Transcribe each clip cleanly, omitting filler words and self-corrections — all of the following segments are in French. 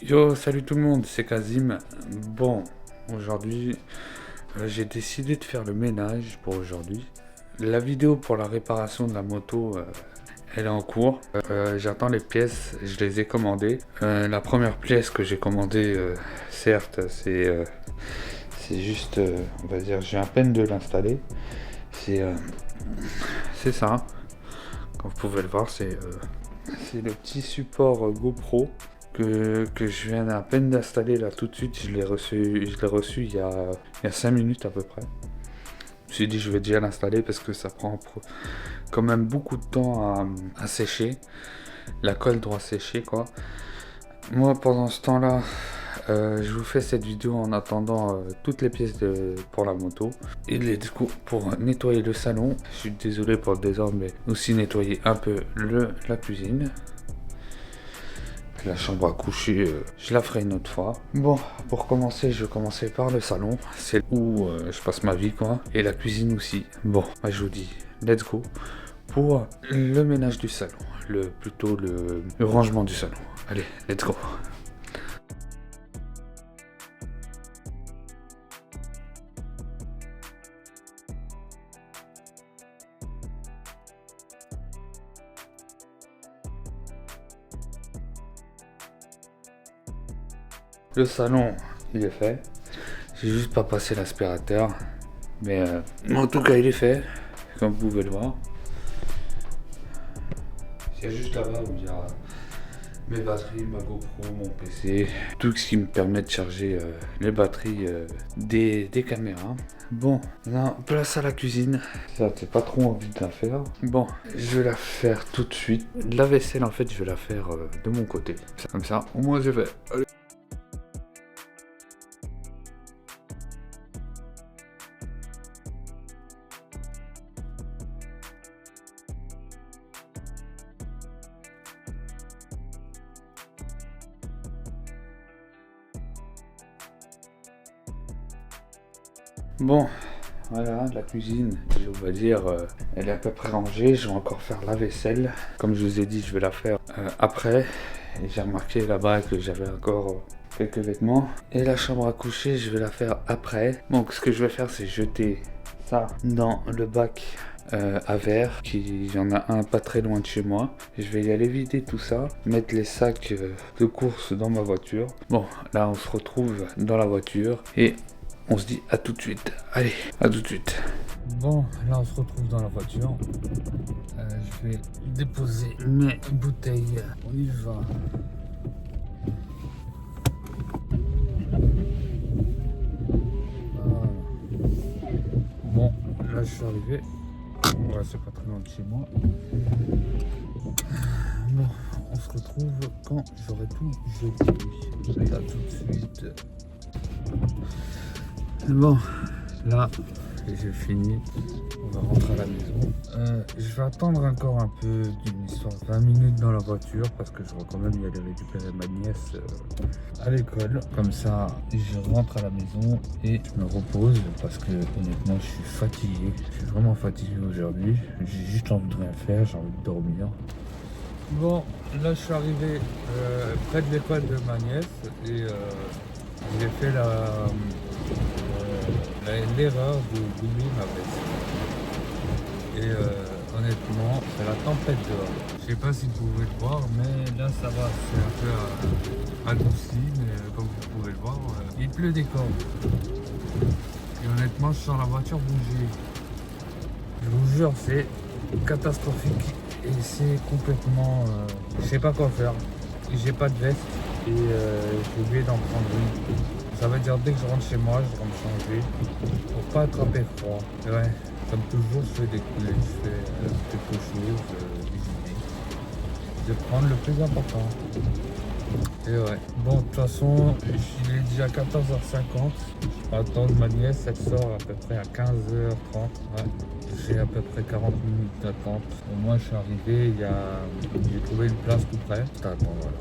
Yo, salut tout le monde, c'est Kazim. Bon, aujourd'hui, j'ai décidé de faire le ménage pour aujourd'hui. La vidéo pour la réparation de la moto, elle est en cours. J'attends les pièces, je les ai commandées. La première pièce que j'ai commandée, certes, c'est juste, on va dire, j'ai à peine de l'installer. C'est c'est ça. Comme vous pouvez le voir, c'est le petit support GoPro que je viens à peine d'installer là tout de suite. Je l'ai reçu il y a 5 minutes à peu près. Je me suis dit je vais déjà l'installer parce que ça prend quand même beaucoup de temps à sécher. La colle doit sécher quoi. Moi pendant ce temps là, je vous fais cette vidéo en attendant toutes les pièces pour la moto. Et du coup pour nettoyer le salon, je suis désolé pour le désordre, mais aussi nettoyer un peu la cuisine. La chambre à coucher, je la ferai une autre fois. Bon, pour commencer, je vais commencer par le salon. C'est où je passe ma vie, quoi. Et la cuisine aussi. Bon, bah, je vous dis, let's go pour le ménage du salon. Plutôt le rangement du salon. Allez, let's go. Le salon, il est fait. J'ai juste pas passé l'aspirateur. Mais en tout cas, il est fait. Comme vous pouvez le voir. Il y a juste là-bas où il y a mes batteries, ma GoPro, mon PC, tout ce qui me permet de charger les batteries des caméras. Bon, là, place à la cuisine. Ça, j'ai pas trop envie de la faire. Bon, je vais la faire tout de suite. La vaisselle, en fait, je vais la faire de mon côté. Comme ça, au moins, je vais. Allez. Bon, voilà, la cuisine, on va dire, elle est à peu près rangée. Je vais encore faire la vaisselle. Comme je vous ai dit, je vais la faire après. Et j'ai remarqué là-bas que j'avais encore quelques vêtements. Et la chambre à coucher, je vais la faire après. Donc ce que je vais faire, c'est jeter ça dans le bac à verre. Il y en a un pas très loin de chez moi. Je vais y aller vider tout ça. Mettre les sacs de course dans ma voiture. Bon, là on se retrouve dans la voiture. Et on se dit à tout de suite. Allez, à tout de suite. Bon, là on se retrouve dans la voiture. Je vais déposer mes bouteilles. On y va. Voilà. Bon, là je suis arrivé. Ouais, c'est pas très loin de chez moi. Bon, on se retrouve quand j'aurai tout jeté. À tout de suite. Bon, là, j'ai fini. On va rentrer à la maison. Je vais attendre encore un peu d'une histoire 20 minutes dans la voiture parce que je vais quand même y aller récupérer ma nièce à l'école. Comme ça, je rentre à la maison et je me repose parce que honnêtement, je suis fatigué. Je suis vraiment fatigué aujourd'hui. J'ai juste envie de rien faire, j'ai envie de dormir. Bon, là, je suis arrivé près de l'école de ma nièce et j'ai fait l'erreur d'oublier ma veste. Et honnêtement, c'est la tempête dehors. Je sais pas si vous pouvez le voir, mais là ça va, c'est un peu adouci, mais comme vous pouvez le voir, il pleut des cordes. Et honnêtement, je sens la voiture bouger. Je vous jure, c'est catastrophique et c'est complètement... je sais pas quoi faire. J'ai pas de veste et j'ai oublié d'en prendre une. Ça veut dire dès que je rentre chez moi, je rentre changer pour pas attraper froid. Et ouais, comme toujours, je fais découler, je fais quelque chose d'hygiénique. De prendre le plus important. Et ouais, bon, de toute façon, il est déjà 14h50. Je vais attendre ma nièce, elle sort à peu près à 15h30. Ouais. J'ai à peu près 40 minutes d'attente. Au moins, je suis arrivé, j'ai trouvé une place tout près. T'attends, voilà.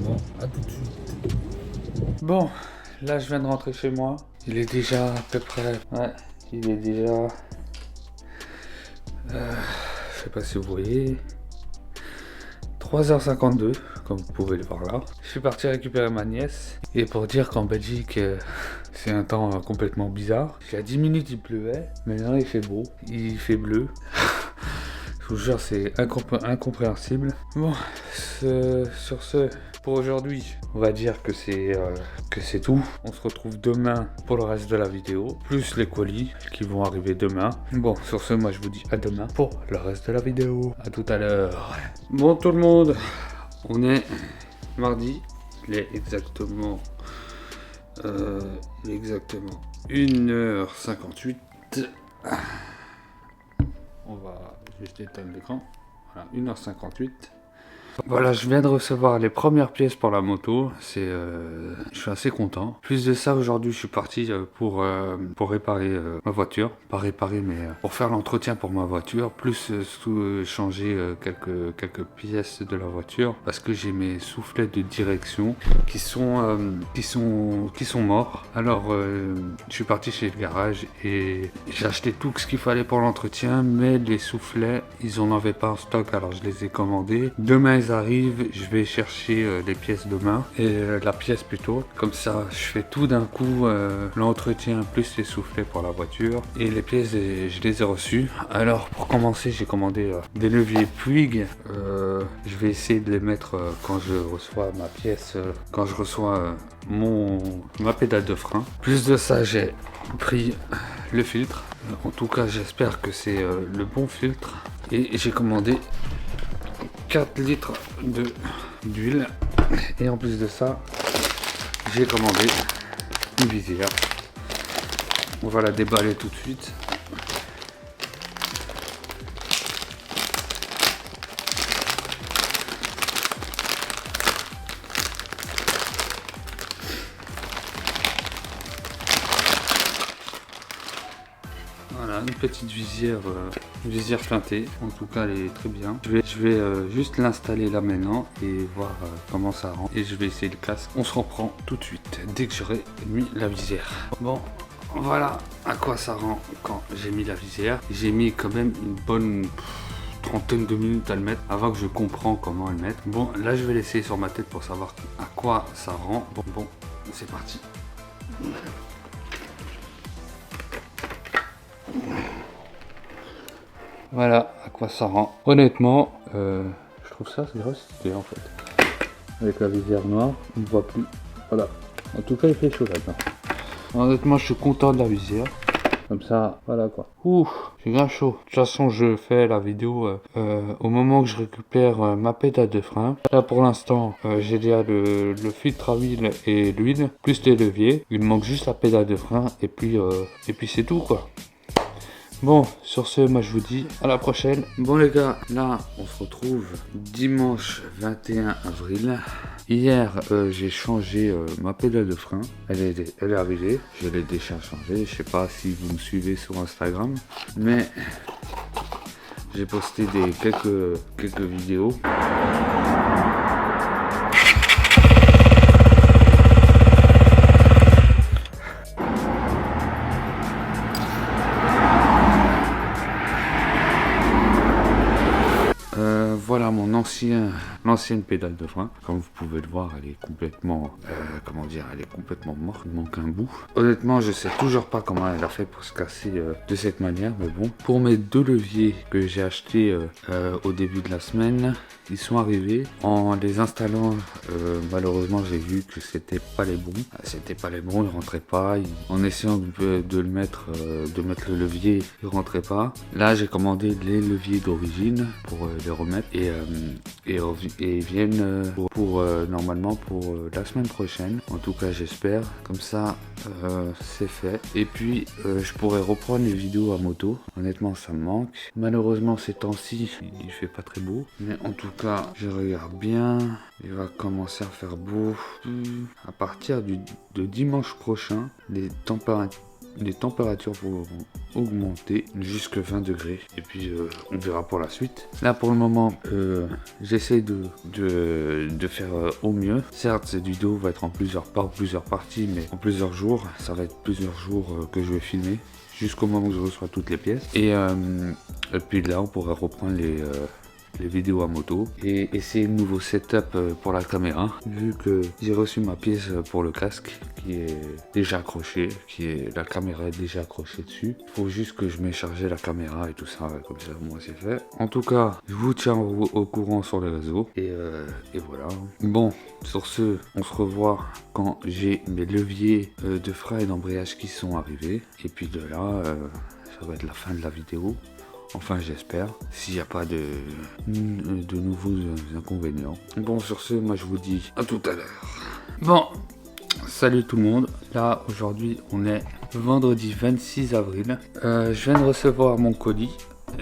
Bon, à tout de suite. Bon, là, je viens de rentrer chez moi. Il est déjà à peu près... Ouais, il est déjà... je sais pas si vous voyez... 3h52, comme vous pouvez le voir là. Je suis parti récupérer ma nièce. Et pour dire qu'en Belgique, c'est un temps complètement bizarre. Il y a 10 minutes, il pleuvait. Maintenant, il fait beau. Il fait bleu. Je vous jure, c'est incompréhensible. Bon, sur ce, pour aujourd'hui, on va dire que c'est tout. On se retrouve demain pour le reste de la vidéo, plus les colis qui vont arriver demain. Bon, sur ce, moi je vous dis à demain pour le reste de la vidéo. À tout à l'heure. Bon tout le monde, on est mardi, il est exactement 1h58. On va juste éteindre l'écran. Voilà, 1h58. Voilà, je viens de recevoir les premières pièces pour la moto. Je suis assez content. Plus de ça, aujourd'hui, je suis parti pour réparer ma voiture. Pas réparer, mais pour faire l'entretien pour ma voiture. Plus changer quelques pièces de la voiture. Parce que j'ai mes soufflets de direction qui sont morts. Alors, je suis parti chez le garage et j'ai acheté tout ce qu'il fallait pour l'entretien. Mais les soufflets, ils en avaient pas en stock. Alors, je les ai commandés. Demain, ils arrivent, je vais chercher les pièces demain, et la pièce plutôt, comme ça je fais tout d'un coup, l'entretien plus les soufflets pour la voiture, et les pièces je les ai reçues. Alors pour commencer, j'ai commandé des leviers Puig. Je vais essayer de les mettre quand je reçois ma pièce, quand je reçois ma pédale de frein. Plus de ça, j'ai pris le filtre, en tout cas j'espère que c'est le bon filtre, et j'ai commandé 4 litres d'huile, et en plus de ça j'ai commandé une visière. On va la déballer tout de suite. Voilà, une petite visière, teintée. En tout cas, elle est très bien. Je vais juste l'installer là maintenant et voir comment ça rend. Et je vais essayer le casque. On se reprend tout de suite dès que j'aurai mis la visière. Bon, voilà à quoi ça rend quand j'ai mis la visière. J'ai mis quand même une bonne trentaine de minutes à le mettre avant que je comprends comment le mettre. Bon, là je vais l'essayer sur ma tête pour savoir à quoi ça rend. Bon, c'est parti. Voilà à quoi ça rend. Honnêtement, je trouve ça grosse idée en fait. Avec la visière noire, on ne voit plus. Voilà. En tout cas, il fait chaud là-dedans. Honnêtement, je suis content de la visière. Comme ça, voilà quoi. Ouh, j'ai grave chaud. De toute façon, je fais la vidéo au moment que je récupère ma pédale de frein. Là, pour l'instant, j'ai déjà le filtre à huile et l'huile, plus les leviers. Il me manque juste la pédale de frein et puis c'est tout quoi. Bon, sur ce, moi je vous dis à la prochaine. Bon les gars, là on se retrouve dimanche 21 avril. Hier, j'ai changé ma pédale de frein. Elle est arrivée, je l'ai déjà changée. Je sais pas si vous me suivez sur Instagram, mais j'ai posté quelques vidéos. Voilà mon l'ancienne pédale de frein. Comme vous pouvez le voir, elle est complètement, elle est complètement morte. Il manque un bout. Honnêtement, je sais toujours pas comment elle a fait pour se casser de cette manière. Mais bon, pour mes deux leviers que j'ai achetés au début de la semaine, ils sont arrivés. En les installant, malheureusement, j'ai vu que c'était pas les bons. Ils rentraient pas. En essayant de mettre le levier, ils rentraient pas. Là, j'ai commandé les leviers d'origine pour les remettre et ils viennent normalement pour la semaine prochaine. En tout cas, j'espère. Comme ça, c'est fait. Et puis, je pourrais reprendre les vidéos à moto. Honnêtement, ça me manque. Malheureusement, ces temps-ci, il fait pas très beau. Mais en tout cas, je regarde bien. Il va commencer à faire beau à partir de dimanche prochain. Les températures vont augmenter jusqu'à 20 degrés et puis on verra pour la suite. Là pour le moment j'essaie de faire au mieux. Certes cette vidéo va être en plusieurs parties, mais en plusieurs jours. Ça va être plusieurs jours que je vais filmer jusqu'au moment où je reçois toutes les pièces et puis là on pourra reprendre les vidéos à moto et essayer un nouveau setup pour la caméra, vu que j'ai reçu ma pièce pour le casque qui est déjà accrochée, la caméra est déjà accrochée dessus. Il faut juste que je mette charger la caméra et tout ça, comme ça moi c'est fait. En tout cas, je vous tiens au courant sur les réseaux et voilà. Bon, sur ce, on se revoit quand j'ai mes leviers de frein et d'embrayage qui sont arrivés. Et puis de là, ça va être la fin de la vidéo. Enfin, j'espère, s'il n'y a pas de nouveaux inconvénients. Bon, sur ce, moi je vous dis à tout à l'heure. Bon, salut tout le monde. Là, aujourd'hui, on est vendredi 26 avril. Je viens de recevoir mon colis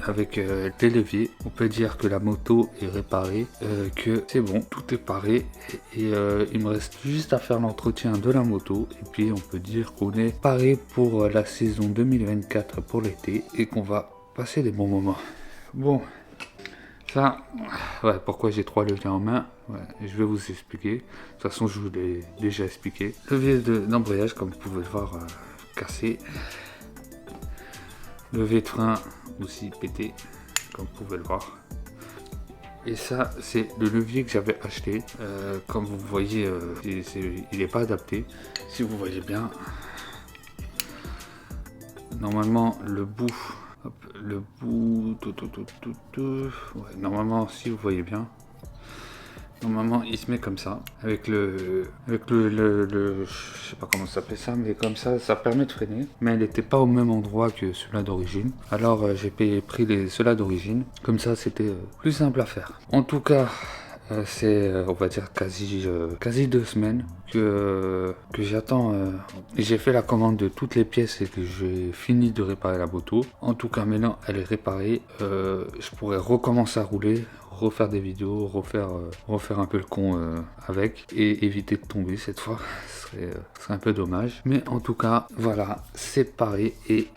avec les leviers. On peut dire que la moto est réparée, que c'est bon, tout est paré. Et il me reste juste à faire l'entretien de la moto. Et puis, on peut dire qu'on est paré pour la saison 2024 pour l'été et qu'on va passer des bons moments. Bon, ça, ouais, pourquoi j'ai 3 leviers en main, ouais, je vais vous expliquer. De toute façon, je vous l'ai déjà expliqué. Levier d'embrayage, comme vous pouvez le voir, cassé. Levier de frein aussi pété, comme vous pouvez le voir. Et ça, c'est le levier que j'avais acheté. Comme vous voyez, il n'est pas adapté. Si vous voyez bien, normalement, le bout... Hop, le bout, ouais, normalement, si vous voyez bien, normalement, il se met comme ça, avec le je sais pas comment ça s'appelle ça, mais comme ça permet de freiner. Mais elle n'était pas au même endroit que celui-là d'origine. Alors, j'ai pris ceux-là d'origine. Comme ça, c'était plus simple à faire. En tout cas, c'est, on va dire, quasi 2 semaines que j'attends. J'ai fait la commande de toutes les pièces et que j'ai fini de réparer la moto. En tout cas, maintenant, elle est réparée. Je pourrais recommencer à rouler, refaire des vidéos, refaire un peu le con avec et éviter de tomber cette fois. Ce serait un peu dommage. Mais en tout cas, voilà, c'est paré et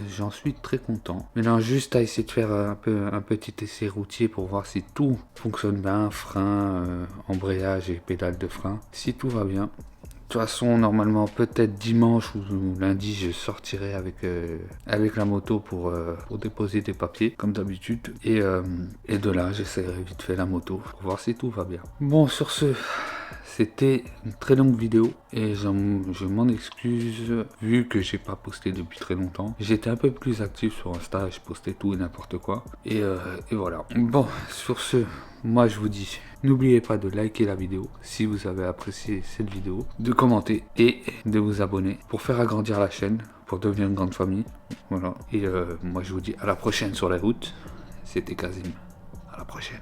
j'en suis très content. Maintenant, juste à essayer de faire un petit essai routier pour voir si tout fonctionne bien, frein, embrayage et pédale de frein. Si tout va bien. De toute façon, normalement, peut-être dimanche ou lundi, je sortirai avec la moto pour déposer des papiers, comme d'habitude. Et de là, j'essaierai vite fait la moto pour voir si tout va bien. Bon, sur ce, c'était une très longue vidéo et je m'en excuse vu que j'ai pas posté depuis très longtemps. J'étais un peu plus actif sur Insta, je postais tout et n'importe quoi. Et voilà. Bon, sur ce, moi je vous dis, n'oubliez pas de liker la vidéo si vous avez apprécié cette vidéo, de commenter et de vous abonner pour faire agrandir la chaîne, pour devenir une grande famille. Voilà. Et moi je vous dis à la prochaine sur la route. C'était Kazim. À la prochaine.